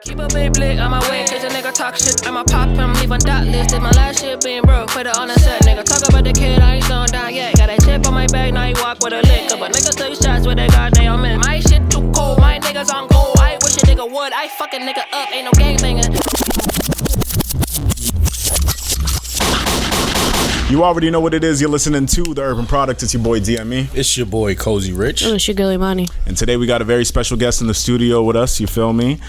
Keep a big blick on my way, cause a nigga talk shit. I'ma pop him, leave on dot list. Did my last shit being broke, put it on the set. Nigga talk about the kid, I ain't slowing down yet. Got that chip on my back, now he walk with a lick. But niggas took shots with that goddamn man. My shit too cold, my niggas on gold. I wish a nigga would, I fuck a nigga up, ain't no gangbanger. You already know what it is. You're listening to The Urban Product. It's your boy DME. It's your boy Cozy Rich. And it's your girl Imani. And today we got a very special guest in the studio with us. You feel me?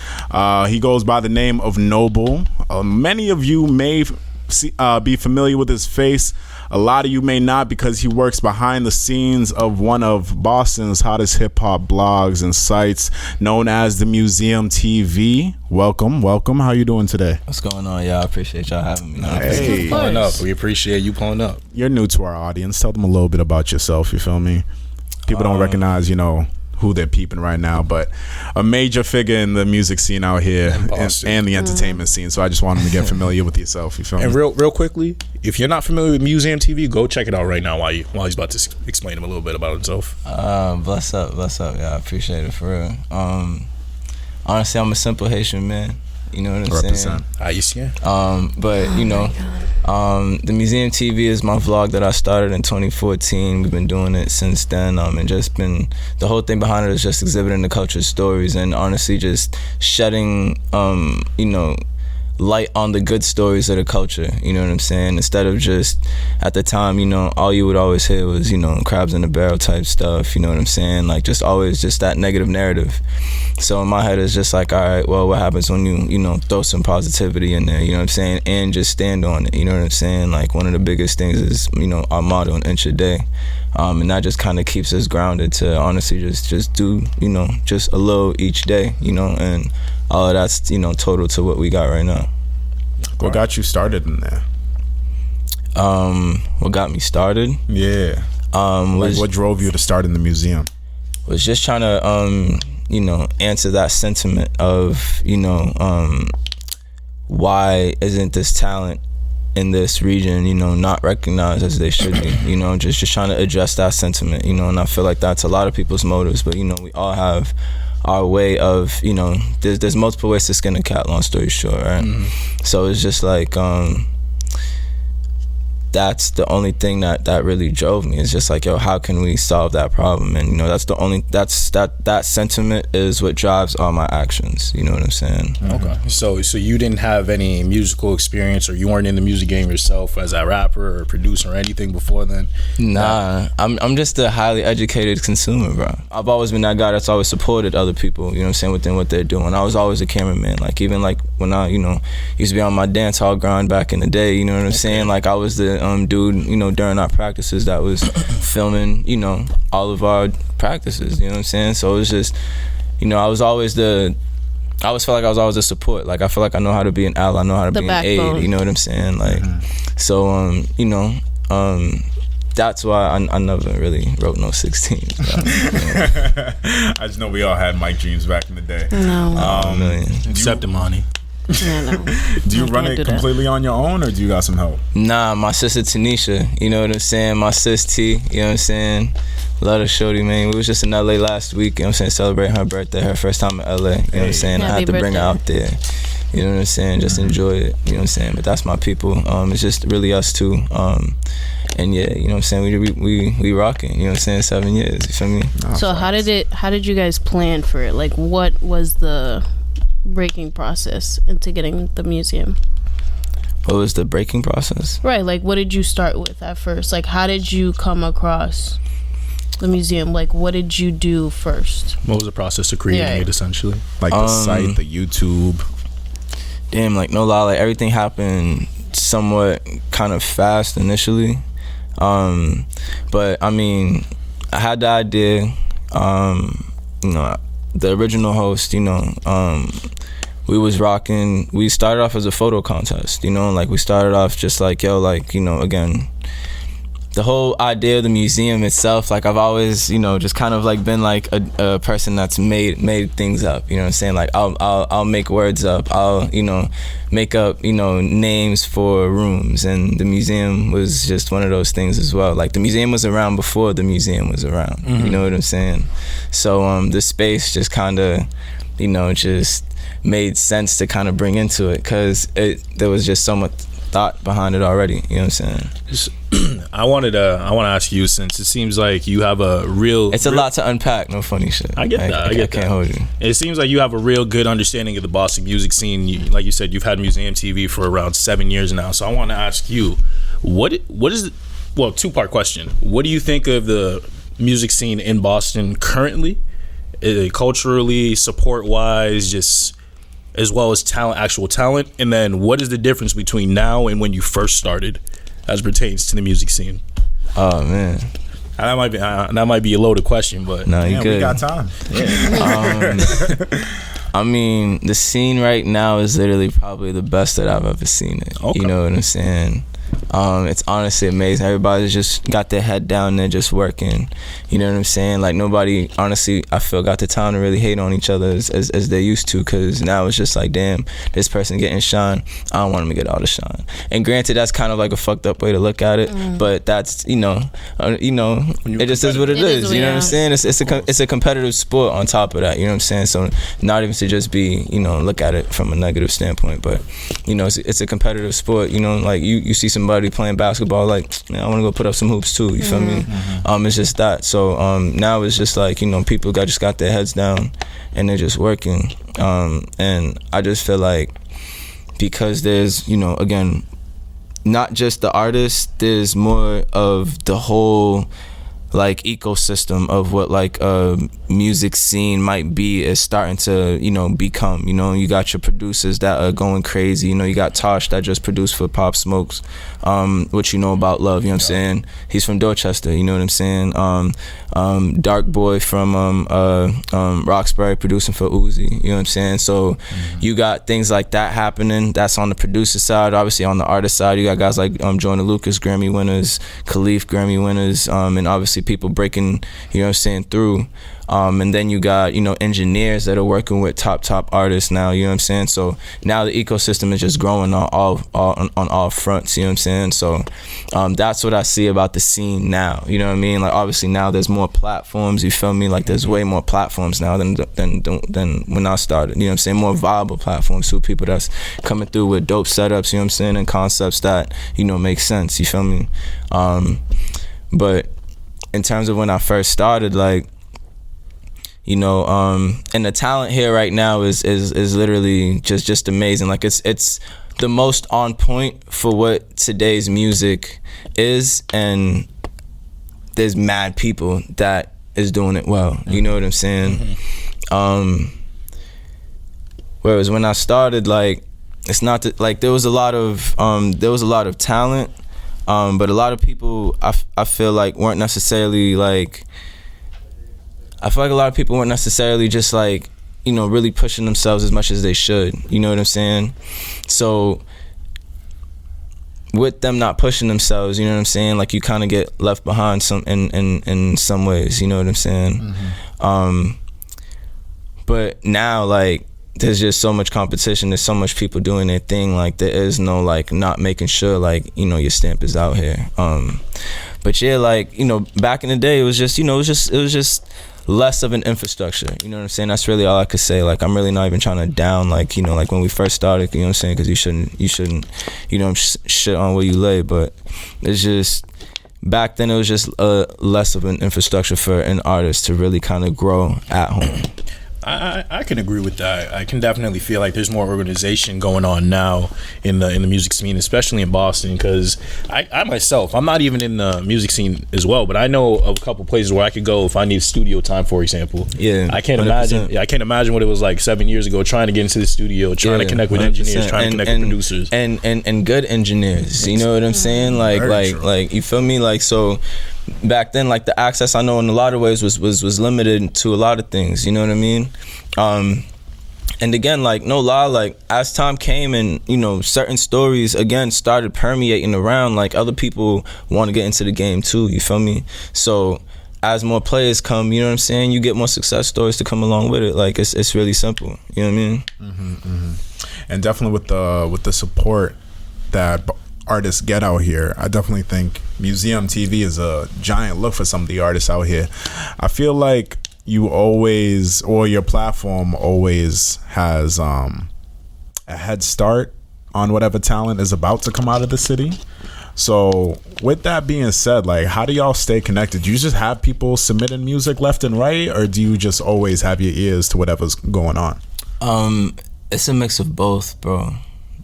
He goes by the name of Noble. Many of you may be familiar with his face. A lot of you may not, because he works behind the scenes of one of Boston's hottest hip-hop blogs and sites, known as TheMUSEUM TV. Welcome. How you doing today? What's going on, y'all? I appreciate y'all having me. Hey. Pulling up. We appreciate you pulling up. You're new to our audience. Tell them a little bit about yourself, you feel me? People don't recognize, who they're peeping right now, but a major figure in the music scene out here and the entertainment scene. So I just want them to get familiar with yourself. You feel me? And real quickly, if you're not familiar with MUSEUM TV, go check it out right now while he's about to explain him a little bit about himself. Bless up. Yeah, I appreciate it for real. Honestly, I'm a simple Haitian man. You know what I'm saying? Haitian. But the MUSEUM TV is my vlog that I started in 2014. We've been doing it since then, and just been, the whole thing behind it is just exhibiting the culture stories and honestly just shedding, light on the good stories of the culture. You know what I'm saying? Instead of just, at the time, all you would always hear was, crabs in the barrel type stuff. You know what I'm saying? Like just always just that negative narrative. So in my head it's just like, all right, well, what happens when you throw some positivity in there, you know what I'm saying, and just stand on it, you know what I'm saying? Like one of the biggest things is, our motto, an inch a day, and that just kind of keeps us grounded to honestly just do, just a little each day, and all of that's, total to what we got right now. What got you started in there? What got me started? Yeah. What drove you to start in the museum? Was just trying to answer that sentiment of, why isn't this talent in this region, not recognized as they should be, just trying to address that sentiment, and I feel like that's a lot of people's motives, but, we all have our way of, there's multiple ways to skin a cat, long story short, right? Mm-hmm. So it's just like, that's the only thing that really drove me. It's just like, yo, how can we solve that problem? And that sentiment is what drives all my actions. You know what I'm saying? Okay. So you didn't have any musical experience, or you weren't in the music game yourself as a rapper or producer or anything before then? Nah, I'm just a highly educated consumer, bro. I've always been that guy that's always supported other people, you know what I'm saying, within what they're doing. I was always a cameraman. Like even like when I, used to be on my dance hall grind back in the day, you know what I'm saying? Like I was the dude, during our practices that was filming, all of our practices, you know what I'm saying? So it was just, I always felt like I was always a support. Like I feel like I know how to be an ally, I know how to be an aid, you know what I'm saying? Like, so, that's why I never really wrote no 16s. I just know we all had mic dreams back in the day. No. Except Imani. Yeah, no. Do you run it completely on your own, or do you got some help? Nah, my sister Tanisha, you know what I'm saying? My sis T, you know what I'm saying? Love her shorty, man. We was just in LA last week, you know what I'm saying, celebrating her birthday, her first time in LA, you know what I'm saying? I had to bring her out there, you know what I'm saying? Just enjoy it, you know what I'm saying? But that's my people. It's just really us two. And yeah, you know what I'm saying? We rocking, you know what I'm saying? 7 years, you feel me? So how did you guys plan for it? Like what was the breaking process into getting the museum? What was the breaking process? Right, like what did you start with at first? Like how did you come across the museum? Like what did you do first? What was the process of creating it essentially? Like the site, the YouTube? Damn, like no lie, like everything happened somewhat kind of fast initially. But I mean, I had the idea, the original host, we was rocking, we started off as a photo contest, like we started off just like, yo, like, again, the whole idea of the museum itself, like I've always, just kind of like been like a person that's made things up, you know what I'm saying? Like I'll make words up, I'll, make up, names for rooms, and the museum was just one of those things as well. Like the museum was around before the museum was around, you know what I'm saying? So the space just kind of, just made sense to kind of bring into it, because there was just so much thought behind it already. You know what I'm saying? I want to ask you, since it seems like you have a real... It's a lot to unpack, no funny shit. I get that. I can't hold you. It seems like you have a real good understanding of the Boston music scene. Like you said, you've had Museum TV for around 7 years now. So I want to ask you, what is... Well, two-part question. What do you think of the music scene in Boston currently? Culturally, support-wise, just... as well as talent, actual talent, and then what is the difference between now and when you first started, as pertains to the music scene? Oh man, that might be a loaded question, but no, you good. We got time. I mean, the scene right now is literally probably the best that I've ever seen it. Okay. You know what I'm saying? It's honestly amazing. Everybody's just got their head down there just working. You know what I'm saying? Like, nobody, honestly, I feel, got the time to really hate on each other as they used to, because now it's just like, damn, this person getting shine, I don't want him to get all the shine. And granted, that's kind of like a fucked up way to look at it, but that's, it just is what it is. You know what I'm saying? It's a competitive sport on top of that. You know what I'm saying? So not even to just be, look at it from a negative standpoint, but, it's a competitive sport. Like you see somebody playing basketball, like, I want to go put up some hoops too. You feel me? It's just that. So now it's just like, people just got their heads down and they're just working. And I just feel like, because there's, again, not just the artist, there's more of the whole like ecosystem of what like a music scene might be is starting to become. You got your producers that are going crazy. You got Tosh that just produced for Pop Smokes, which about Love. You know what I'm saying? He's from Dorchester. You know what I'm saying? Dark Boy from Roxbury producing for Uzi. You know what I'm saying? So you got things like that happening. That's on the producer side. Obviously on the artist side, you got guys like Joyner Lucas, Grammy winners, Khalif, Grammy winners, and obviously people breaking, through. And then you got, engineers that are working with top artists now, you know what I'm saying? So now the ecosystem is just growing on all fronts, you know what I'm saying? So that's what I see about the scene now, you know what I mean? Like, obviously now there's more platforms, you feel me? Like, there's way more platforms now than when I started, you know what I'm saying? More viable platforms, so people that's coming through with dope setups, you know what I'm saying? And concepts that, make sense, you feel me? But in terms of when I first started, like, and the talent here right now is literally just amazing. Like, it's the most on point for what today's music is, and there's mad people that is doing it well. You know what I'm saying? Whereas when I started, like, it's not that, like, there was a lot of talent, but a lot of people I feel like weren't necessarily like. I feel like a lot of people weren't necessarily just like, really pushing themselves as much as they should. You know what I'm saying? So with them not pushing themselves, you know what I'm saying? Like, you kind of get left behind in some ways. You know what I'm saying? But now, like, there's just so much competition. There's so much people doing their thing. Like, there is no like not making sure like your stamp is out here. But yeah, like, back in the day, it was just less of an infrastructure. You know what I'm saying? That's really all I could say. Like, I'm really not even trying to down like like when we first started. You know what I'm saying? Because you shouldn't shit on where you lay. But it's just back then it was just less of an infrastructure for an artist to really kind of grow at home. I can agree with that. I can definitely feel like there's more organization going on now in the music scene, especially in Boston, because I myself, I'm not even in the music scene as well, but I know of a couple places where I could go if I need studio time, for example. Yeah, I can't 100%. I can't imagine what it was like 7 years ago, trying to get into the studio, trying to connect with 100%. engineers, trying to connect with producers, and good engineers. You know what I'm saying? Like you feel me? Like, so back then, like, the access, I know in a lot of ways was limited to a lot of things. You know what I mean? And again, like, no lie, like, as time came and certain stories again started permeating around, like, other people want to get into the game too. You feel me? So as more players come, you know what I'm saying, you get more success stories to come along with it. Like, it's really simple. You know what I mean? And definitely with the support that artists get out here, I definitely think Museum TV is a giant look for some of the artists out here. I feel like you always, or your platform always has a head start on whatever talent is about to come out of the city. So with that being said, like, how do y'all stay connected? Do you just have people submitting music left and right, or do you just always have your ears to whatever's going on? It's a mix of both, bro.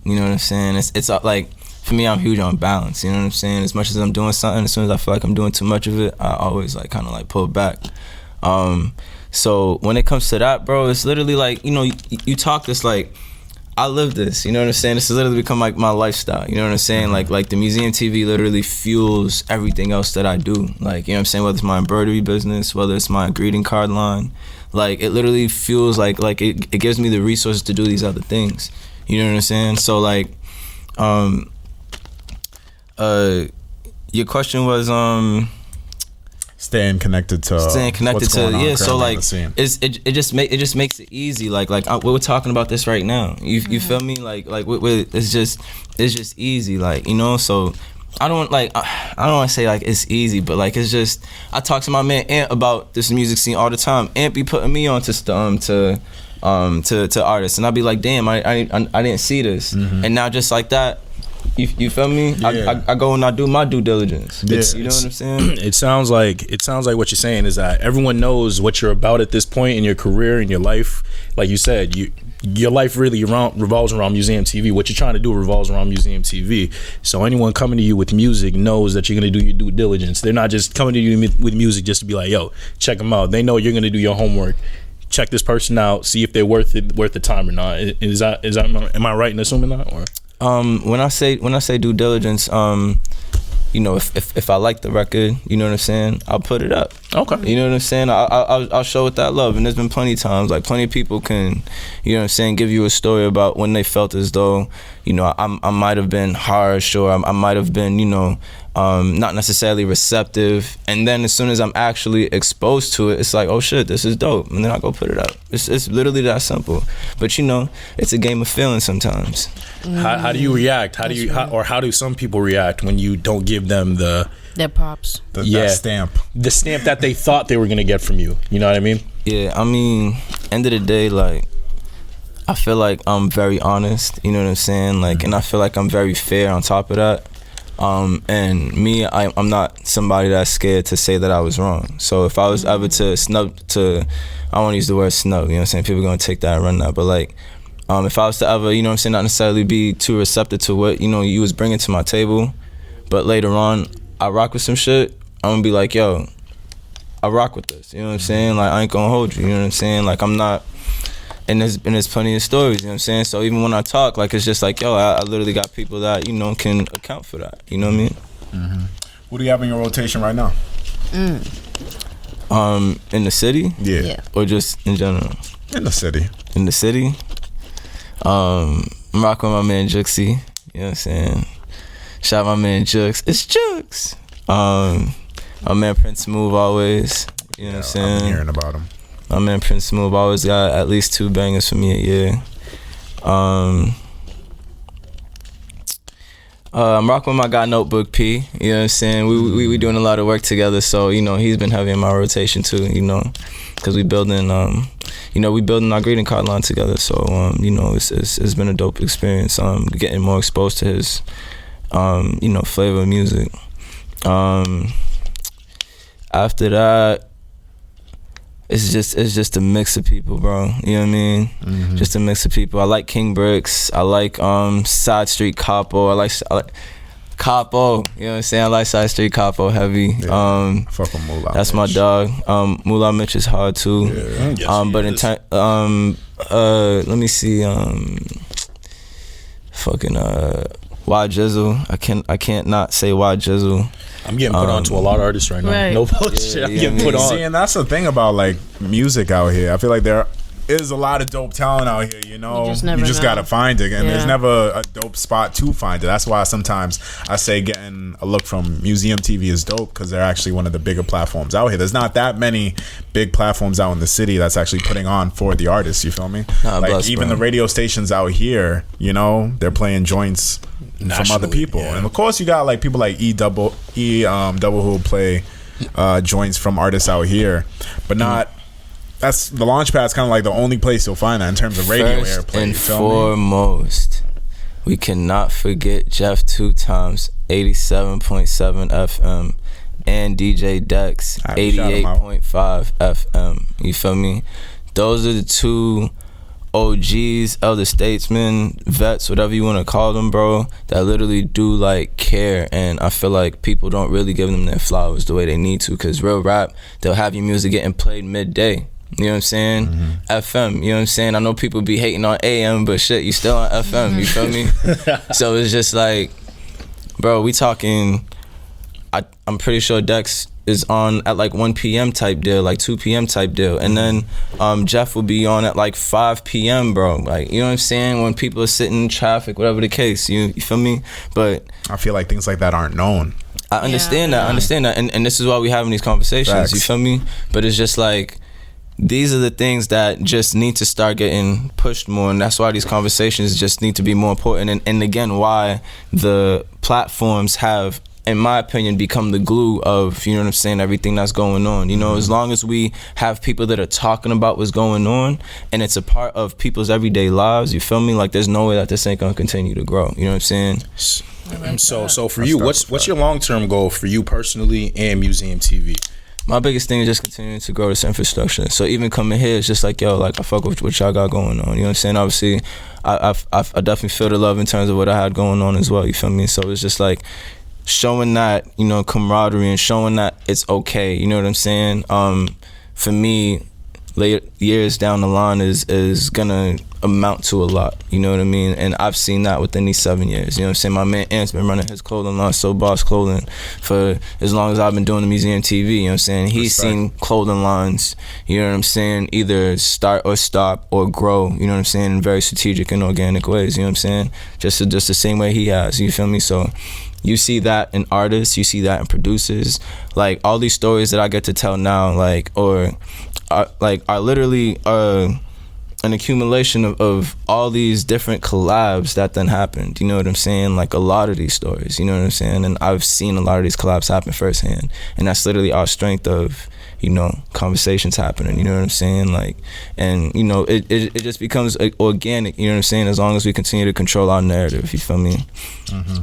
You know what I'm saying? It's like, for me, I'm huge on balance. You know what I'm saying? As much as I'm doing something, as soon as I feel like I'm doing too much of it, I always like kind of like pull back. So when it comes to that, bro, it's literally like, you know, you talk this like, I live this, you know what I'm saying? This has literally become like my lifestyle, you know what I'm saying? Like the Museum TV literally fuels everything else that I do. Like, you know what I'm saying? Whether it's my embroidery business, whether it's my greeting card line, like it literally feels like it gives me the resources to do these other things. You know what I'm saying? So like, your question was Staying connected to yeah. So like it just makes it easy. Like we're talking about this right now. You feel me? Like it's just easy. Like, you know. So I don't want to say like it's easy, but like it's just, I talk to my man Ant about this music scene all the time. Ant be putting me on to artists, and I'll be like, damn, I didn't see this, and now just like that. You feel me? Yeah. I go and I do my due diligence. Yeah, you know what I'm saying? It sounds like what you're saying is that everyone knows what you're about at this point in your career, in your life. Like you said, your life really revolves around Museum TV. What you're trying to do revolves around Museum TV. So anyone coming to you with music knows that you're going to do your due diligence. They're not just coming to you with music just to be like, yo, check them out. They know you're going to do your homework. Check this person out. See if they're worth the time or not. Am I right in assuming that? Or when I say due diligence, you know, if I like the record, you know what I'm saying, I'll put it up. Okay. You know what I'm saying? I'll show it that love. And there's been plenty of times, like plenty of people can, you know what I'm saying, give you a story about when they felt as though, you know, I might have been harsh, or I might have been, you know, not necessarily receptive, and then as soon as I'm actually exposed to it, it's like, oh shit, this is dope, and then I go put it up. It's literally that simple. But you know, it's a game of feelings sometimes. How do you react? How do some people react when you don't give them their props? That stamp. The stamp that they thought they were gonna get from you. You know what I mean? Yeah, I mean, end of the day, like, I feel like I'm very honest, you know what I'm saying? Like, and I feel like I'm very fair on top of that. And me, I'm not somebody that's scared to say that I was wrong. So if I was ever I don't want to use the word snub, you know what I'm saying? People are going to take that and run that. But like, if I was to ever, you know what I'm saying, not necessarily be too receptive to what, you know, you was bringing to my table, but later on, I rock with some shit, I'm going to be like, yo, I rock with this, you know what I'm saying? Like, I ain't going to hold you, you know what I'm saying? Like, I'm not... And there's plenty of stories, you know what I'm saying? So even when I talk, like, it's just like, yo, I literally got people that, you know, can account for that. You know what I mean? Mm-hmm. Who do you have in your rotation right now? In the city? Yeah. Or just in general? In the city. In the city? I'm rocking with my man Juxie. You know what I'm saying? Shout out my man Jux. It's Jux! My man Prince Smooth always. You know what I'm saying? I've been hearing about him. My man Prince Smooth always got at least 2 bangers for me a year. I'm rocking with my guy Notebook P. You know what I'm saying? We doing a lot of work together, so you know he's been heavy in my rotation too. You know, because we building our greeting card line together. So you know it's been a dope experience. Getting more exposed to his you know, flavor of music. After that, it's just a mix of people, bro. You know what I mean? Mm-hmm. Just a mix of people. I like King Bricks. I like Side Street Capo. I like Capo. You know what I'm saying? I like Side Street Capo heavy. Yeah. Fuck with Moolah. That's Mitch. my dog. Moolah Mitch is hard too. Yeah. Yes, but in time, let me see. Fucking Y Jizzle. I can't not say Y Jizzle. I'm getting put on to a lot of artists right now. Right. No bullshit. I'm getting put on. See, and that's the thing about like music out here. I feel like there is a lot of dope talent out here, you know. You just gotta find it, and there's never a dope spot to find it. That's why sometimes I say getting a look from Museum TV is dope, because they're actually one of the bigger platforms out here. There's not that many big platforms out in the city that's actually putting on for the artists. You feel me? Like even the radio stations out here, you know, they're playing joints from other people, and of course you got like people like double who play joints from artists out here, but not that's the launch pad's kind of like the only place you'll find that in terms of radio First airplay. and You feel me? foremost, we cannot forget Jeff 2 times 87.7 FM and DJ Dex All right, shout 'em out. 88.5 FM. You feel me? Those are the two OGs, elder statesmen, vets, whatever you want to call them, bro, that literally do like care. And I feel like people don't really give them their flowers the way they need to, because real rap, they'll have your music getting played midday. You know what I'm saying? FM, you know what I'm saying? I know people be hating on AM, but shit, you still on FM, you feel me? So it's just like, bro, we talking, I'm pretty sure Dex is on at like 1 p.m. type deal, like 2 p.m. type deal. And then Jeff will be on at like 5 p.m., bro. Like, you know what I'm saying? When people are sitting in traffic, whatever the case, you feel me? But I feel like things like that aren't known. I understand that. And this is why we having these conversations, Facts. you feel me? But it's just like, these are the things that just need to start getting pushed more, and that's why these conversations just need to be more important. And again, why the platforms have, in my opinion, become the glue of, you know what I'm saying, everything that's going on. You know, as long as we have people that are talking about what's going on and it's a part of people's everyday lives, you feel me? Like, there's no way that this ain't gonna continue to grow. You know what I'm saying? So for you, what's your long-term goal for you personally and Museum TV? My biggest thing is just continuing to grow this infrastructure. So even coming here, it's just like, yo, like, I fuck with what y'all got going on. You know what I'm saying? Obviously, I definitely feel the love in terms of what I had going on as well. You feel me? So it's just like showing that, you know, camaraderie and showing that it's okay. You know what I'm saying? For me, years down the line is gonna amount to a lot. You know what I mean? And I've seen that within these 7 years. You know what I'm saying? My man Ant's been running his clothing line, So Boss Clothing, for as long as I've been doing the Museum TV. You know what I'm saying? He's seen clothing lines, you know what I'm saying, either start or stop or grow, you know what I'm saying, in very strategic and organic ways. You know what I'm saying? Just the same way he has. You feel me? So you see that in artists, you see that in producers. Like, all these stories that I get to tell now, like, are literally an accumulation of all these different collabs that then happened. You know what I'm saying? Like, a lot of these stories, you know what I'm saying? And I've seen a lot of these collabs happen firsthand. And that's literally our strength of, you know, conversations happening, you know what I'm saying? Like, and, you know, it just becomes organic, you know what I'm saying? As long as we continue to control our narrative, you feel me?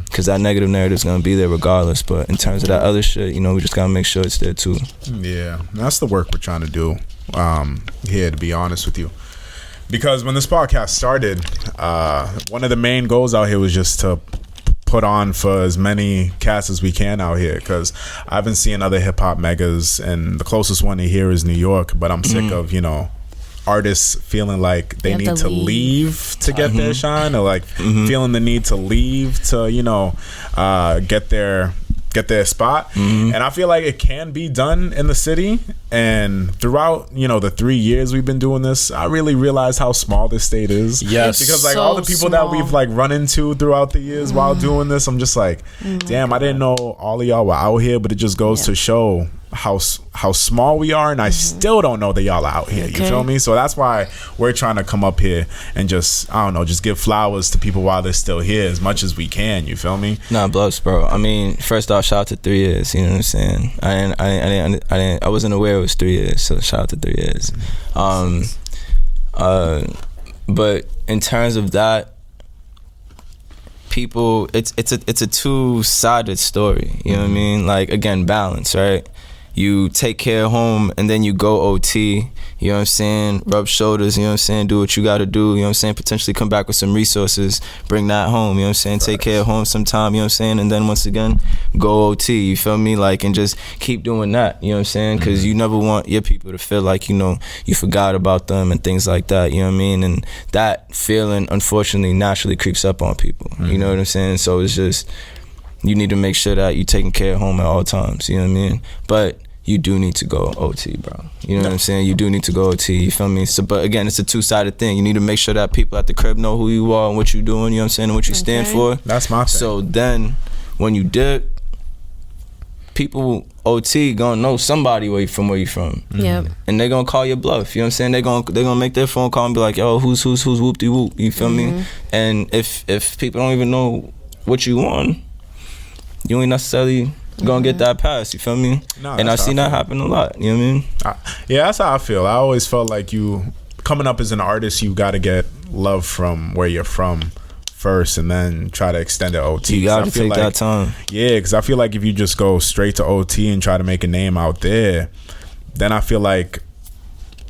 Because that negative narrative is going to be there regardless. But in terms of that other shit, you know, we just got to make sure it's there too. Yeah, that's the work we're trying to do here, to be honest with you. Because when this podcast started, one of the main goals out here was just to put on for as many cats as we can out here, because I've been seeing other hip-hop megas, and the closest one to here is New York, but I'm sick of, you know, artists feeling like they need to leave to get their shine, or like feeling the need to leave to, you know, get their spot. And I feel like it can be done in the city. And throughout, you know, the 3 years we've been doing this, I really realized how small this state is. Yes. Because like so all the people that we've like run into throughout the years while doing this, I'm just like, damn, I didn't know all of y'all were out here. But it just goes to show how small we are, and I still don't know that y'all are out here. You feel me? So that's why we're trying to come up here and just, I don't know, just give flowers to people while they're still here as much as we can. You feel me? Nah, bless, bro. I mean, first off, shout out to 3 years. You know what I'm saying? I wasn't aware it was 3 years, so shout out to 3 years. But in terms of that, people, it's a two-sided story. You know what I mean? Like, again, balance, right? You take care of home and then you go OT, you know what I'm saying, rub shoulders, you know what I'm saying, do what you gotta do, you know what I'm saying, potentially come back with some resources, bring that home, you know what I'm saying, take care of home sometime, you know what I'm saying, and then once again, go OT, you feel me, like, and just keep doing that, you know what I'm saying, because you never want your people to feel like, you know, you forgot about them and things like that, you know what I mean, and that feeling, unfortunately, naturally creeps up on people, you know what I'm saying, so it's just, you need to make sure that you're taking care of home at all times, you know what I mean, but you do need to go OT, bro. You know what I'm saying? You do need to go OT, you feel me? So, but again, it's a two-sided thing. You need to make sure that people at the crib know who you are and what you're doing, you know what I'm saying, and what you stand for. That's my thing. So then, when you dip, people OT gonna know somebody where you from. Yep. And they're gonna call your bluff, you know what I'm saying? They're gonna make their phone call and be like, yo, who's whoop-de-whoop, you feel me? And if people don't even know what you want, you ain't necessarily gonna get that pass. You feel me? No, and I've seen that happen a lot. You know what I mean? Yeah, that's how I feel. I always felt like you coming up as an artist, you got to get love from where you're from first, and then try to extend it OT. You gotta take that time. Yeah, because I feel like if you just go straight to OT and try to make a name out there, then I feel like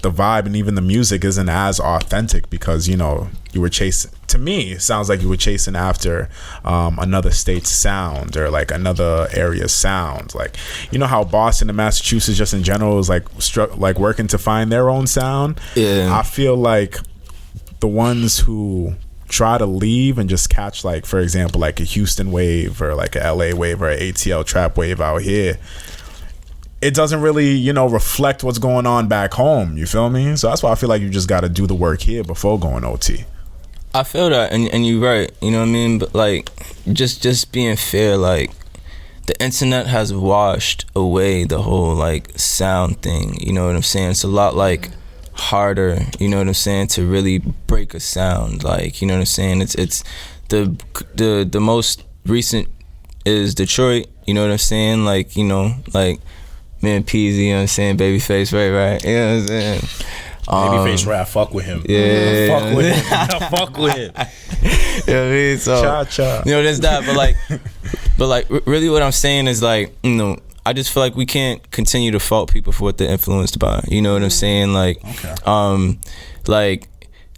the vibe and even the music isn't as authentic, because you know you were chasing. To me, it sounds like you were chasing after another state's sound or like another area's sound. Like, you know how Boston and Massachusetts just in general is like working to find their own sound. Yeah, I feel like the ones who try to leave and just catch, like, for example, like a Houston wave or like a LA wave or an ATL trap wave out here, it doesn't really, you know, reflect what's going on back home. You feel me? So that's why I feel like you just got to do the work here before going OT. I feel that, and you're right. You know what I mean? But like, just being fair, like, the internet has washed away the whole like sound thing. You know what I'm saying? It's a lot like harder, you know what I'm saying, to really break a sound. Like, you know what I'm saying? It's the most recent is Detroit. You know what I'm saying? Like, you know, like me and Peasy, you know what I'm saying? Babyface, right? You know what I'm saying? Babyface rap, fuck with him. Yeah, fuck with him. Fuck with him. You know what I mean? So, Cha-cha. you know, there's that. But like, really, what I'm saying is like, you know, I just feel like we can't continue to fault people for what they're influenced by. You know what I'm saying? Like, like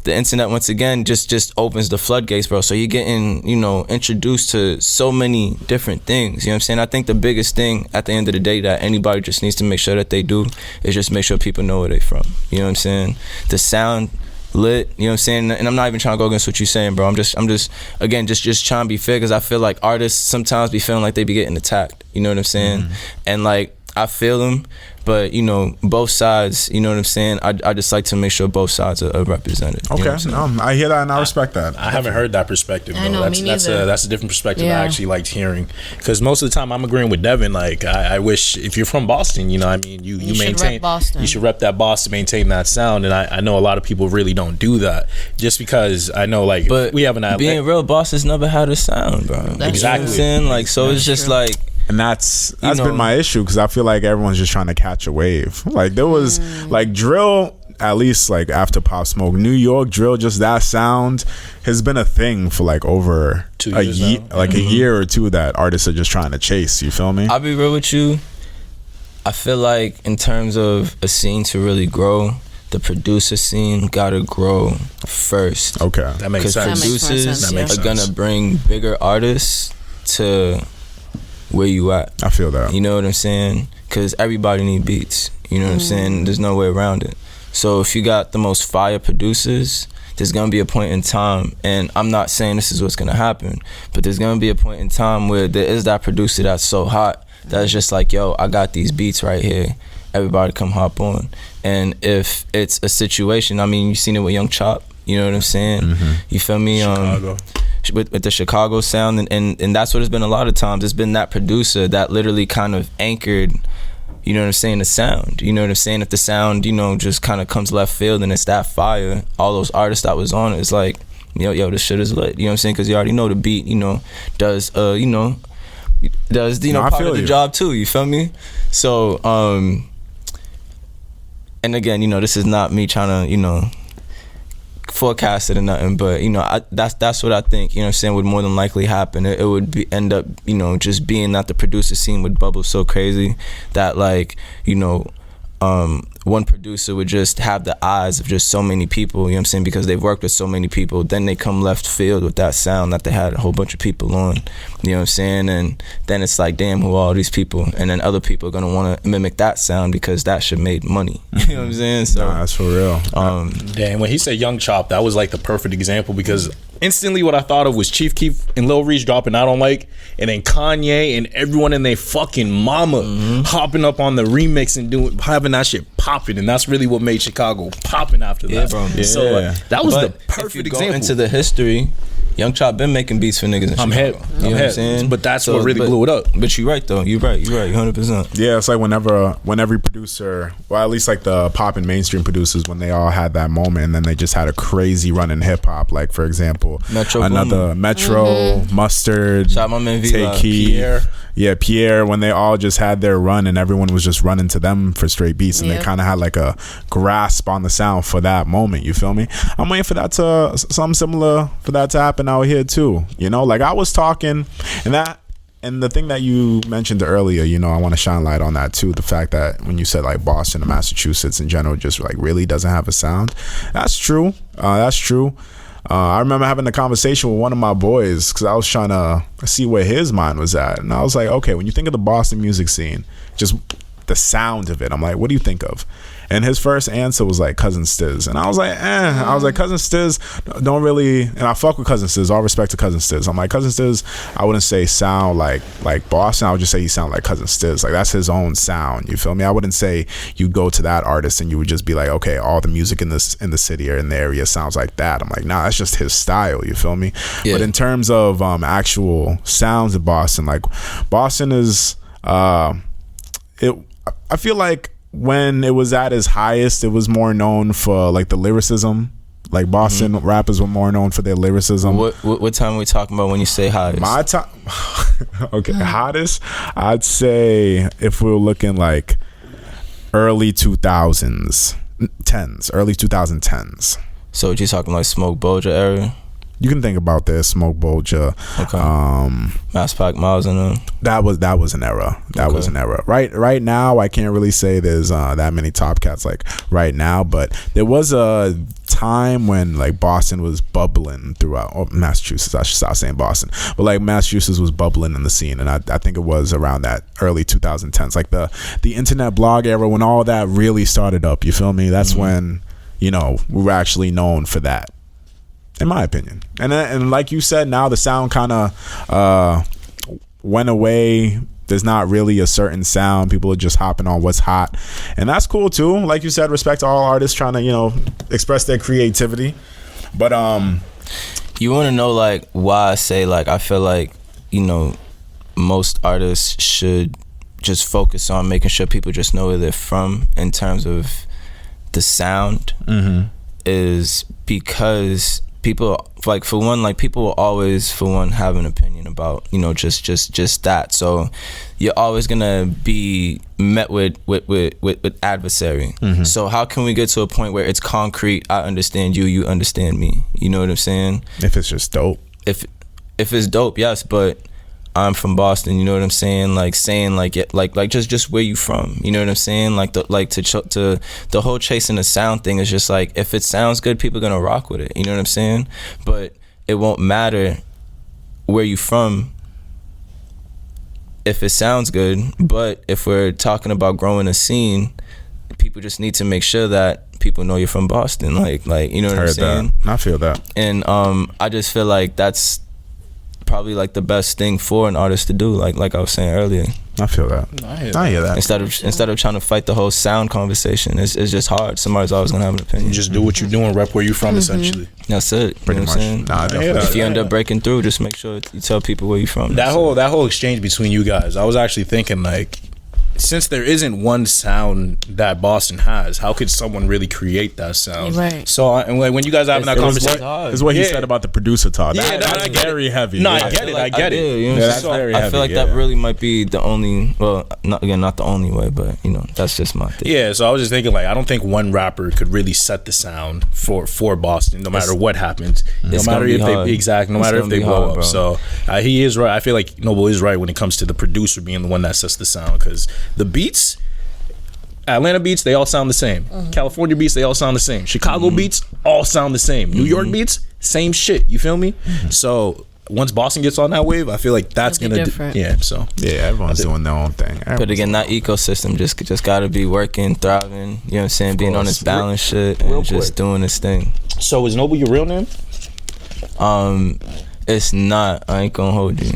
the internet once again just opens the floodgates, bro. So you're getting, you know, introduced to so many different things. You know what I'm saying? I think the biggest thing at the end of the day that anybody just needs to make sure that they do is just make sure people know where they're from. You know what I'm saying? The sound lit, you know what I'm saying? And I'm not even trying to go against what you're saying, bro. I'm just again just trying to be fair, because I feel like artists sometimes be feeling like they be getting attacked. You know what I'm saying? And like, I feel them, but you know, both sides, you know what I'm saying? I just like to make sure both sides are represented. Okay, you know I hear that and I respect that. I haven't heard that perspective, though. I know, me neither. That's a different perspective I Yeah. actually liked hearing, because most of the time I'm agreeing with Devin. Like, I wish, if you're from Boston, you know what I mean, you should maintain rep Boston. You should rep that Boston, maintain that sound. And I know a lot of people really don't do that, just because I know, like, But we have an being real, Boston's never had a sound, bro. That's You know what Exactly. I'm saying? Like, so it's just true. like, And that's know- been my issue, because I feel like everyone's just trying to catch a wave. Like, there was like drill, at least like after Pop Smoke, New York drill, just that sound has been a thing for like over 2 a years year, now. like a year or two, that artists are just trying to chase. You feel me? I'll be real with you. I feel like in terms of a scene to really grow, the producer scene gotta grow first. Okay. that makes Because sense. That makes more producers sense, That makes are sense. gonna bring bigger artists to where you at. I feel that. You know what I'm saying? Because everybody need beats. You know what I'm saying? There's no way around it. So if you got the most fire producers, there's gonna be a point in time, and I'm not saying this is what's gonna happen, but there's gonna be a point in time where there is that producer that's so hot that's just like, yo, I got these beats right here. Everybody come hop on. And if it's a situation, I mean, you seen it with Young Chop. You know what I'm saying? You feel me? Chicago. With the Chicago sound, and that's what it's been a lot of times. It's been that producer that literally kind of anchored, you know what I'm saying, the sound. You know what I'm saying? If the sound, you know, just kind of comes left field and it's that fire, all those artists that was on it, it's like, yo, this shit is lit. You know what I'm saying? Because you already know the beat, you know, does No, I part feel of the you. job too. You feel me? So, and again, you know, this is not me trying to, you know, forecast it or nothing, but you know, that's what I think, you know what I'm saying, would more than likely happen. It would end up, you know, just being that the producer scene would bubble so crazy that, like, you know, one producer would just have the eyes of just so many people, you know what I'm saying, because they've worked with so many people. Then they come left field with that sound that they had a whole bunch of people on, you know what I'm saying, and then it's like, damn, who are all these people? And then other people are gonna want to mimic that sound because that shit made money. You know what I'm saying? So Nah, that's for real. Damn, when he said Young Chop, that was like the perfect example, because instantly what I thought of was Chief Keef and Lil Reese dropping I Don't Like, and then Kanye and everyone and their fucking mama hopping up on the remix and having that shit popping, and that's really what made Chicago popping after that. bro. So Yeah. that was But the perfect if you go example. into the history, Young Chop been making beats for niggas in I'm Chicago. hip. You know what I'm saying? But that's what really blew it up. But you're right though. You're right. 100%. Yeah, it's like when every producer, well, at least like the pop and mainstream producers, when they all had that moment, and then they just had a crazy run in hip hop. Like for example, Metro Mustard, Shout out my man Take Heed, Pierre. When they all just had their run, and everyone was just running to them for straight beats, and they kind of had like a grasp on the sound for that moment. You feel me? I'm waiting for that to something similar for that to happen out here too. You know, like I was talking, and the thing that you mentioned earlier, you know, I want to shine light on that too. The fact that when you said like Boston and Massachusetts in general just like really doesn't have a sound. That's true. I remember having a conversation with one of my boys because I was trying to see where his mind was at. And I was like, okay, when you think of the Boston music scene, just the sound of it, I'm like, what do you think of? And his first answer was like Cousin Stiz. And I was like, I was like, Cousin Stiz don't really, and I fuck with Cousin Stiz, all respect to Cousin Stiz. I'm like, Cousin Stiz, I wouldn't say sound like Boston, I would just say he sound like Cousin Stiz. Like that's his own sound, you feel me? I wouldn't say you go to that artist and you would just be like, okay, all the music in the city or in the area sounds like that. I'm like, nah, that's just his style, you feel me? Yeah. But in terms of actual sounds of Boston, like Boston is, I feel like when it was at its highest, it was more known for like the lyricism. Like Boston rappers were more known for their lyricism. What time are we talking about when you say highest? My time, okay, hottest. I'd say if we were looking like early 2010s. So you talking like Smoke Bolger area? You can think about this, Smoke Bolger. Okay. Mass Pac Miles in them. That was an era. That was an era. Right now, I can't really say there's that many top cats like right now, but there was a time when like Boston was bubbling throughout Massachusetts. I should stop saying Boston, but like Massachusetts was bubbling in the scene, and I think it was around that early 2010s, like the internet blog era when all that really started up. You feel me? That's when, you know, we were actually known for that, in my opinion. And like you said, now the sound kind of went away. There's not really a certain sound. People are just hopping on what's hot, and that's cool too. Like you said, respect to all artists trying to, you know, express their creativity. But you want to know like why I say like I feel like, you know, most artists should just focus on making sure people just know where they're from in terms of the sound, is because people, like, for one, like, people will always, for one, have an opinion about, you know, just that. So you're always gonna be met with adversary. So how can we get to a point where it's concrete? I understand you, you understand me. You know what I'm saying? If it's just dope. If it's dope, yes, but I'm from Boston, you know what I'm saying? Like saying like just where you from, you know what I'm saying? Like the whole chasing the sound thing is just like, if it sounds good, people are gonna rock with it, you know what I'm saying? But it won't matter where you from if it sounds good. But if we're talking about growing a scene, people just need to make sure that people know you're from Boston, like you know what I'm saying? That. I feel that. And I just feel like that's probably like the best thing for an artist to do, like I was saying earlier. I feel that. I hear that. Instead of trying to fight the whole sound conversation, it's just hard. Somebody's always gonna have an opinion. You just do what you're doing, rep where you're from, essentially. That's it. Pretty much. If you end up breaking through, just make sure you tell people where you're from. That whole exchange between you guys, I was actually thinking, like, since there isn't one sound that Boston has, how could someone really create that sound? Right. So when you guys are having that conversation, is what he said about the producer talk. Yeah, that's very heavy. No, Yeah. I get it. You know, Yeah, that's very heavy. I feel like that really might be the only, well, not the only way, but you know, that's just my thing. Yeah, so I was just thinking, like, I don't think one rapper could really set the sound for Boston, no matter what happens, no matter if they blow up. So he is right. I feel like Noble is right when it comes to the producer being the one that sets the sound, because the beats, Atlanta beats, they all sound the same. California beats, they all sound the same. Chicago beats all sound the same. New York beats, same shit. You feel me? So once Boston gets on that wave, I feel like that's gonna different. Everyone's doing their own thing. But again, that ecosystem just gotta be working, thriving. You know what I'm saying? Being on its balance shit and just doing this thing. So is Noble your real name? It's not. I ain't gonna hold you.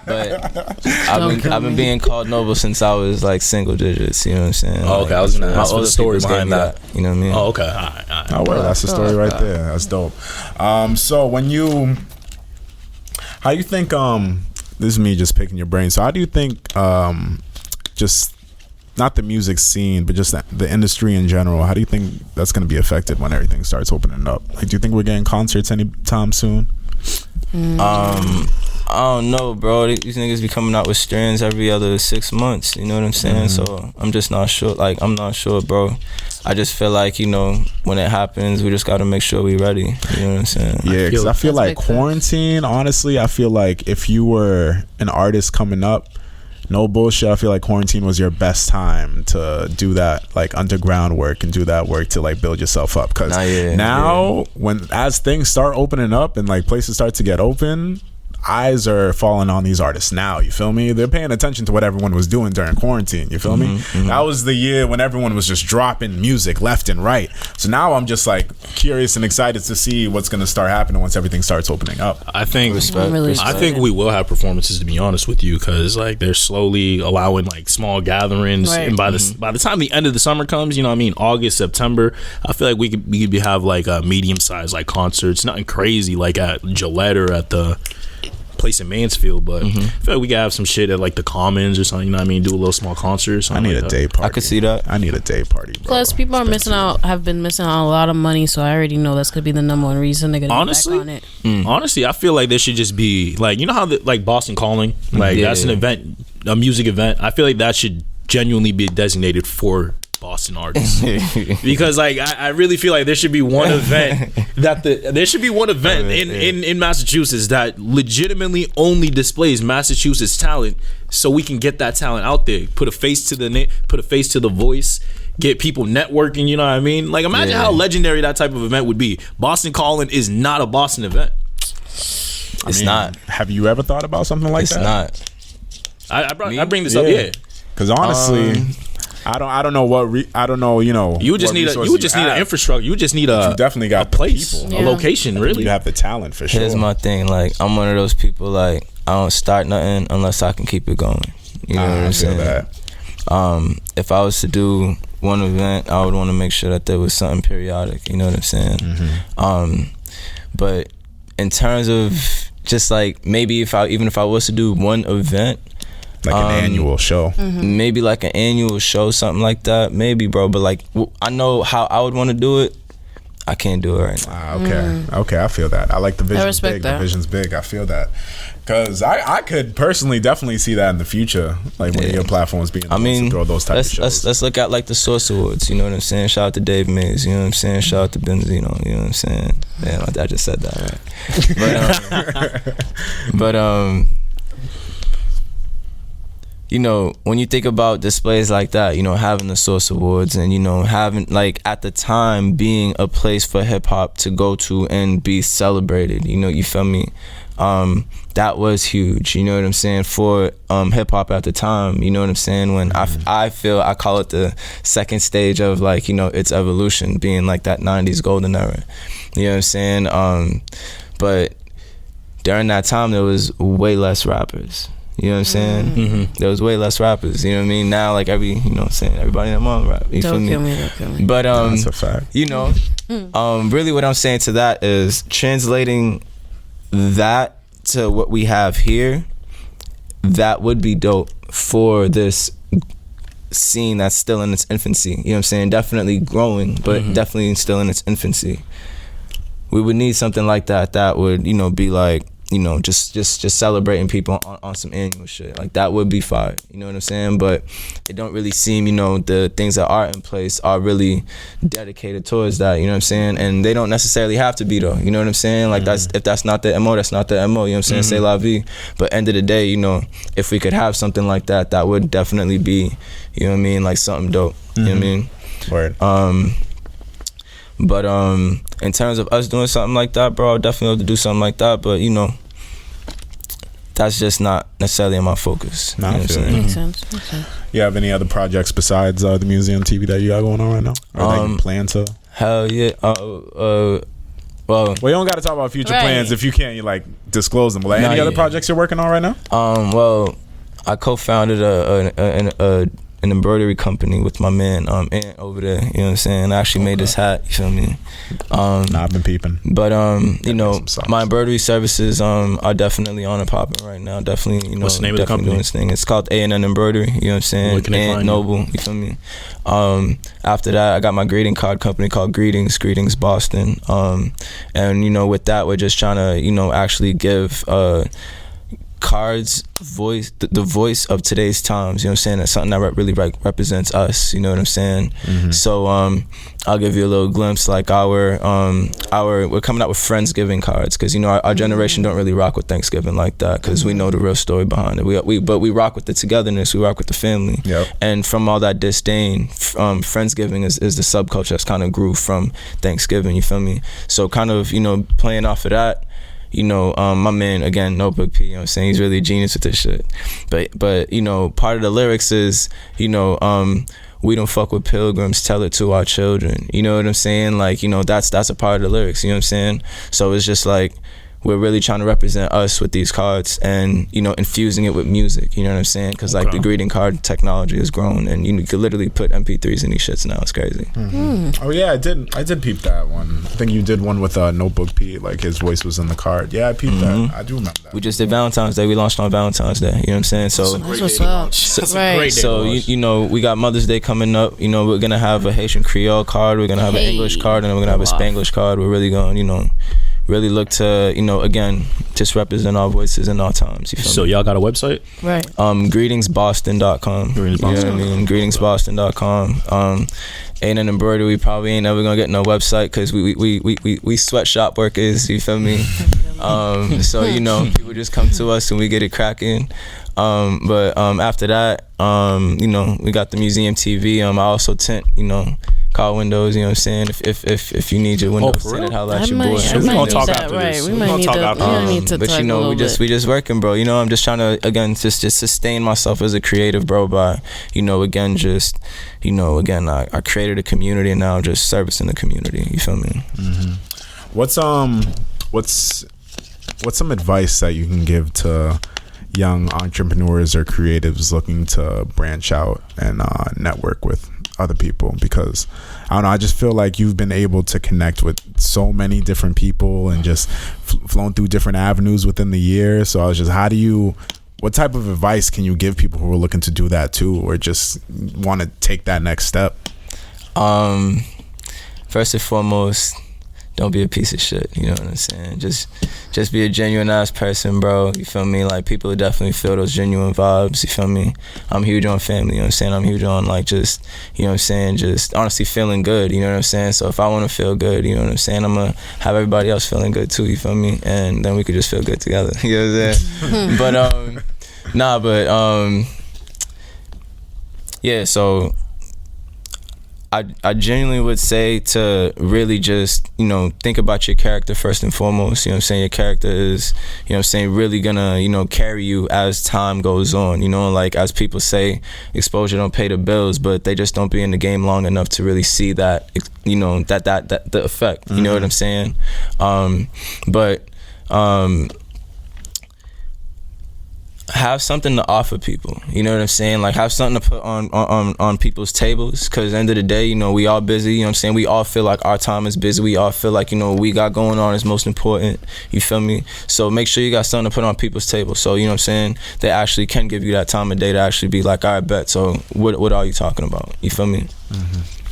But I've been being called Noble since I was like single digits. You know what I'm saying? Oh, okay. I was gonna ask for the story peoples behind gave me that. You know what I mean? Oh, okay. All right. Oh, well, that's the story right there. That's dope. So when you, how you think? This is me just picking your brain. So how do you think? Just not the music scene, but just the industry in general. How do you think that's going to be affected when everything starts opening up? Like, do you think we're getting concerts anytime soon? I don't know, bro. These niggas be coming out with strands every other 6 months. You know what I'm saying? So I'm just not sure. Like, I'm not sure, bro. I just feel like, you know, when it happens, we just got to make sure we ready. You know what I'm saying? Yeah, because I feel like quarantine, honestly, I feel like if you were an artist coming up, no bullshit, I feel like quarantine was your best time to do that like underground work and do that work to like build yourself up. Because as things start opening up and like places start to get open, eyes are falling on these artists now. You feel me? They're paying attention to what everyone was doing during quarantine. You feel me? That was the year when everyone was just dropping music left and right. So now I'm just like curious and excited to see what's going to start happening once everything starts opening up. I think I think we will have performances, to be honest with you, because like they're slowly allowing like small gatherings, and by the time the end of the summer comes, you know what I mean, August, September, I feel like we could have like a medium sized like concerts, nothing crazy like at Gillette or at the place in Mansfield, but I feel like we could have some shit at like the Commons or something. You know what I mean? Do a little small concert. Or something. I need a day party. I could see that. I need a day party, bro. Plus, people are have been missing out on a lot of money, so I already know that's gonna be the number one reason they're gonna get back on it. Honestly, I feel like there should just be like, you know how like Boston Calling, like that's an event, a music event. I feel like that should genuinely be designated for Boston artists, because like I really feel like there should be one event in Massachusetts that legitimately only displays Massachusetts talent, so we can get that talent out there, put a face to the voice, get people networking. You know what I mean? Like, imagine how legendary that type of event would be. Boston Calling is not a Boston event. It's not. Have you ever thought about something like that? It's not. I bring this up, because honestly. I don't know what I don't know. You know, you would just need an infrastructure. You just need you definitely got a place, a location. Really, you have the talent for sure. Here's my thing. Like, I'm one of those people. Like, I don't start nothing unless I can keep it going. You know what I'm saying? That. If I was to do one event, I would want to make sure that there was something periodic. You know what I'm saying? But in terms of just like maybe if I was to do one event. Like an annual show. Maybe like an annual show, something like that. Maybe, bro. But like, I know how I would want to do it. I can't do it right now. Okay, I feel that. I like the vision. I respect that. The vision's big. I feel that. Because I could personally definitely see that in the future. Like one of your platforms being to throw those type of shows. Let's look at like the Source Awards. You know what I'm saying? Shout out to Dave Mays. You know what I'm saying? Shout out to Benzino. You know what I'm saying? Yeah, I just said that, right? But you know, when you think about displays like that, you know, having the Source Awards and, you know, having, like, at the time being a place for hip-hop to go to and be celebrated, you know, you feel me? That was huge, you know what I'm saying, for hip-hop at the time, you know what I'm saying? When I call it the second stage of, like, you know, its evolution, being, like, that 90s golden era, you know what I'm saying? But during that time, there was way less rappers. You know what I'm saying? There was way less rappers. You know what I mean? Now, like, you know what I'm saying? Everybody in the mom rap. You Don't feel me? kill me. But that's a fact. You know, really, what I'm saying to that is translating that to what we have here. That would be dope for this scene that's still in its infancy. You know what I'm saying? Definitely growing, but definitely still in its infancy. We would need something like that. That would, you know, be like, you know, just celebrating people on some annual shit. Like, that would be fire. You know what I'm saying? But it don't really seem, you know, the things that are in place are really dedicated towards that. You know what I'm saying? And they don't necessarily have to be, though. You know what I'm saying? Like, if that's not the MO, that's not the MO. You know what I'm saying? C'est la vie. But end of the day, you know, if we could have something like that, that would definitely be, you know what I mean, like something dope. You know what I mean? Word. But in terms of us doing something like that, bro, I'd definitely have to do something like that. But, you know, that's just not necessarily in my focus. Nah, you know what I'm saying? Makes sense. You have any other projects besides the Museum TV that you got going on right now? Or that you plan to? Hell yeah. Well, you don't got to talk about future Right. plans if you can't. You like disclose them. Like Nah, any other yeah. projects you're working on right now? Well, I co-founded an embroidery company with my man Ant over there. You know what I'm saying? I actually made this hat. You feel me? Nah, I've been peeping. But you know, some socks. my embroidery services are definitely on and popping right now. Definitely, you know, What's the name of the definitely company? doing this thing. It's called A&N Embroidery. You know what I'm saying? Where can they Ant find you? Noble. You feel me? After that, I got my greeting card company called Greetings Boston. And you know, with that, we're just trying to, you know, actually give cards voice, the voice of today's times. You know what I'm saying? That's something that really represents us. You know what I'm saying? So I'll give you a little glimpse. Like we're coming out with Friendsgiving cards, because you know our generation don't really rock with Thanksgiving like that, because we know the real story behind it. But we rock with the togetherness. We rock with the family. Yep. And from all that disdain, Friendsgiving is the subculture that's kind of grew from Thanksgiving. You feel me? So kind of, you know, playing off of that. You know, my man, again, Notebook P, you know what I'm saying? He's really a genius with this shit. But you know, part of the lyrics is, you know, we don't fuck with pilgrims, tell it to our children. You know what I'm saying? Like, you know, that's a part of the lyrics, you know what I'm saying? So it's just like, we're really trying to represent us with these cards, and you know, infusing it with music. You know what I'm saying? Because like the greeting card technology has grown, and you could literally put MP3s in these shits now. It's crazy. Oh yeah, I did peep that one. I think you did one with Notebook P. Like his voice was in the card. Yeah, I peeped that. I do remember that. We just did Valentine's Day. We launched on Valentine's Day. You know what I'm saying? So That's what's up. That's a Right. great day. So you know, we got Mother's Day coming up. You know, we're gonna have a Haitian Creole card. We're gonna have an English card, and then we're gonna have a Spanglish card. We're really going, you know, really look to, you know, again, just represent our voices in our times. You feel So me? y'all got a website? Right. Greetingsboston.com. Greetingsboston. You know what I mean? Greetingsboston.com. Ain't an embroidery. We probably ain't never gonna get no website, because we sweatshop workers. You feel me? So you know, people just come to us and we get it cracking. But after that, you know, we got the Museum TV. I also tint, you know, car windows. You know what I'm saying? If you need your windows for tinted, real? holla at I your might, boy. I We might gonna need talk that. after Right. this. We We might gonna need talk to. after We this. need to But talk you a know, little we bit. just working, bro. You know, I'm just trying to, again, just sustain myself as a creative, bro, by, you know, again, just, you know, again, I created a community, and now I'm just servicing the community. You feel me? What's some advice that you can give to young entrepreneurs or creatives looking to branch out and network with other people? Because I don't know, I just feel like you've been able to connect with so many different people and just flown through different avenues within the year. So I was just, what type of advice can you give people who are looking to do that too, or just want to take that next step? First and foremost, don't be a piece of shit. You know what I'm saying? Just be a genuine ass person, bro. You feel me? Like, people will definitely feel those genuine vibes. You feel me? I'm huge on family. You know what I'm saying? I'm huge on, like, just, you know what I'm saying, just honestly feeling good. You know what I'm saying? So if I want to feel good, you know what I'm saying, I'm gonna have everybody else feeling good too. You feel me? And then we could just feel good together. You know what I'm saying? Yeah. So I genuinely would say to really just, you know, think about your character first and foremost. You know what I'm saying? Your character is, you know what I'm saying, really gonna, you know, carry you as time goes on. You know, like, as people say, exposure don't pay the bills, but they just don't be in the game long enough to really see that, you know, that the effect. You know what I'm saying? Have something to offer people. You know what I'm saying? Like, have something to put on people's tables, because at the end of the day, you know, we all busy. You know what I'm saying? We all feel like our time is busy. We all feel like, you know, what we got going on is most important. You feel me? So make sure you got something to put on people's table. So, you know what I'm saying? They actually can give you that time of day to actually be like, all right, bet. So what are you talking about? You feel me?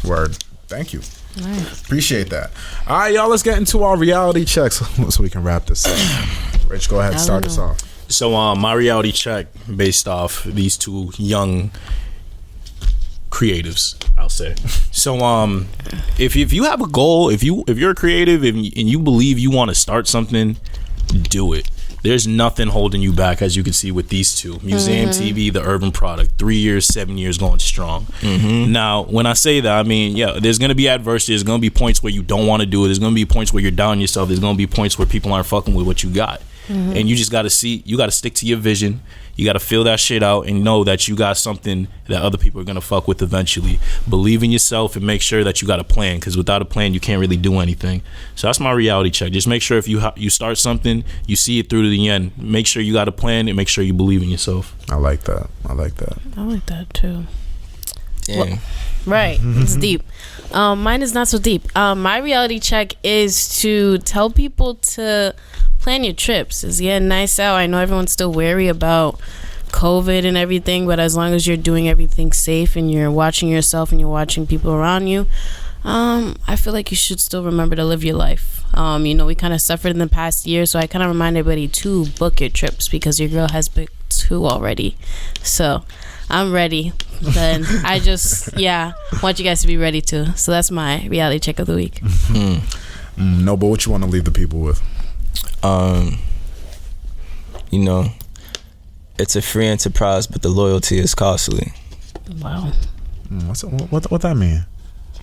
Word. Thank you. Nice. Appreciate that. All right, y'all, let's get into our reality checks so we can wrap this up. Rich, go ahead and start us off. So my reality check based off these two young creatives, I'll say. So if you have a goal, if you're a creative and you believe you want to start something, do it. There's nothing holding you back, as you can see with these two. Museum TV, the urban product, 3 years, 7 years going strong. Now, when I say that, I mean, yeah, there's going to be adversity. There's going to be points where you don't want to do it. There's going to be points where you're down yourself. There's going to be points where people aren't fucking with what you got. and you just got to stick to your vision. You got to feel that shit out and know that you got something that other people are going to fuck with eventually. Believe in yourself and make sure that you got a plan, because without a plan, you can't really do anything. So that's my reality check. Just make sure if you start something, you see it through to the end. Make sure you got a plan and make sure you believe in yourself. I like that. I like that too. Damn. Right. It's deep. Mine is not so deep. My reality check is to tell people to plan your trips. It's getting nice out. I know everyone's still wary about COVID and everything, but as long as you're doing everything safe and you're watching yourself and you're watching people around you, I feel like you should still remember to live your life. We kind of suffered in the past year, so I kind of remind everybody to book your trips, because your girl has booked 2 already. So I'm ready. Then I just, want you guys to be ready too. So that's my reality check of the week. No, but what you want to leave the people with? It's a free enterprise, but the loyalty is costly. Wow. What that mean?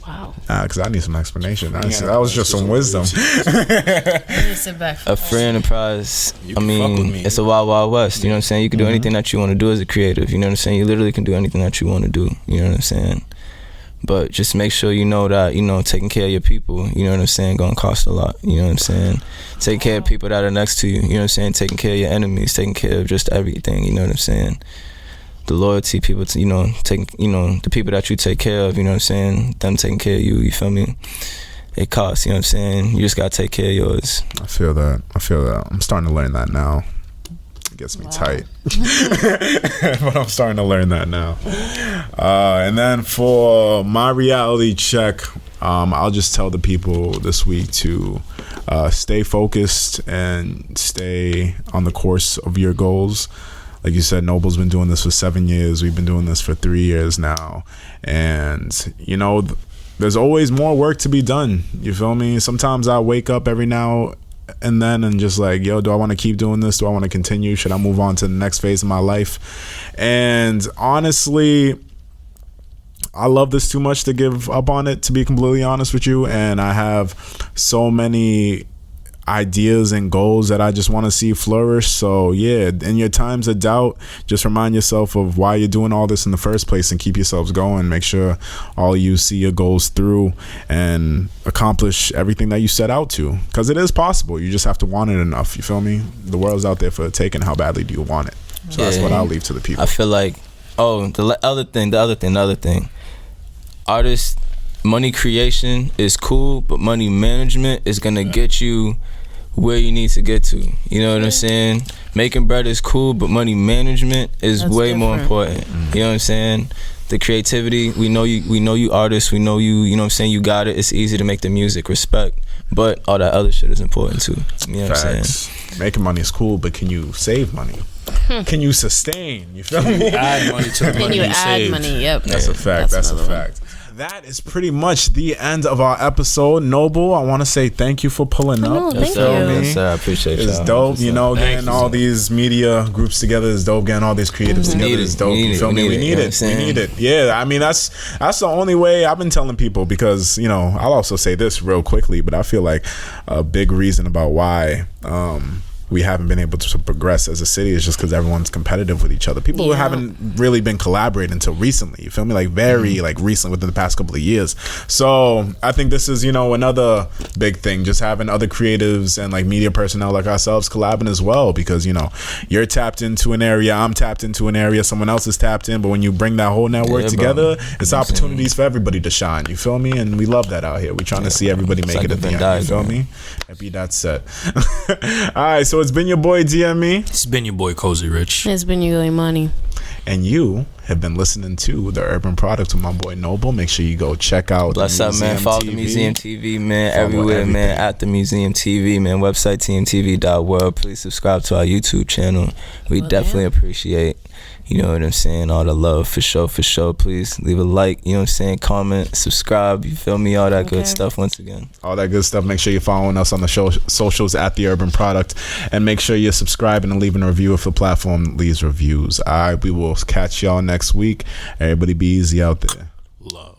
Wow. Because I need some explanation. That was just some wisdom. Sit back. A free enterprise, it's a wild, wild west. You know what I'm saying? You can do anything that you want to do as a creative. You know what I'm saying? You literally can do anything that you want to do. You know what I'm saying? But just make sure you know that, taking care of your people, you know what I'm saying, gonna cost a lot. You know what I'm saying? Taking care of people that are next to you, you know what I'm saying? Taking care of your enemies, taking care of just everything, you know what I'm saying? The loyalty, people, the people that you take care of, you know what I'm saying? Them taking care of you, you feel me? It costs, you know what I'm saying? You just gotta take care of yours. I feel that. I'm starting to learn that now. Gets me tight. But I'm starting to learn that now. And then for my reality check, I'll just tell the people this week to stay focused and stay on the course of your goals. Like you said, Noble's been doing this for 7 years. We've been doing this for 3 years now. And, there's always more work to be done. You feel me? Sometimes I wake up every now and then and just like, yo, do I want to keep doing this? Do I want to continue? Should I move on to the next phase of my life? And honestly, I love this too much to give up on it, to be completely honest with you. And I have so many ideas and goals that I just want to see flourish. So yeah, in your times of doubt, just remind yourself of why you're doing all this in the first place and keep yourselves going. Make sure all you see your goals through and accomplish everything that you set out to, because it is possible. You just have to want it enough. You feel me? The world's out there for the taking. How badly do you want it? So that's what I'll leave to the people. I feel like, the other thing, artists, money creation is cool, but money management is gonna get you where you need to get to. You know what I'm saying? Making bread is cool, but money management is way more important. You know what I'm saying? The creativity, we know you artists, we know you know what I'm saying, you got it. It's easy to make the music, respect. But all that other shit is important too. You know what I'm saying? Making money is cool, but can you save money? Can you sustain? You feel me? Add money to the money you save. Money, yep. That's a fact. That's a fact. That is pretty much the end of our episode. Noble, I want to say thank you for pulling up. Thank you. Yes, sir, I appreciate It's y'all. dope, getting all these media groups together is dope. Getting all these creatives together is dope. You feel me? We need it. We need it. Yeah, I mean, that's the only way I've been telling people, because, I'll also say this real quickly, but I feel like a big reason about why we haven't been able to progress as a city is just because everyone's competitive with each other. People who haven't really been collaborating until recently. You feel me? Like very recently, within the past couple of years. So I think this is another big thing. Just having other creatives and media personnel like ourselves collabing as well, because you're tapped into an area, I'm tapped into an area, someone else is tapped in. But when you bring that whole network together, it's opportunities for everybody to shine. You feel me? And we love that out here. We're trying to see everybody make it at the end. You feel me? Happy that's set. All right, so it's been your boy DME. It's been your boy Cozy Rich. It's been your Imani. And you have been listening to The Urban Product with my boy Noble. Make sure you go check out Bless up, man. Follow the Museum TV, man. Everywhere, man. At the Museum TV, man. Website tmtv.world. Please subscribe to our YouTube channel. We definitely appreciate, you know what I'm saying, all the love, for sure. Please leave a like, you know what I'm saying, comment, subscribe, you feel me, all that good stuff. Once again, all that good stuff. Make sure you're following us on the socials at The Urban Product, and make sure you're subscribing and leaving a review if the platform leaves reviews. All right, we will catch y'all next week. Everybody be easy out there. Love.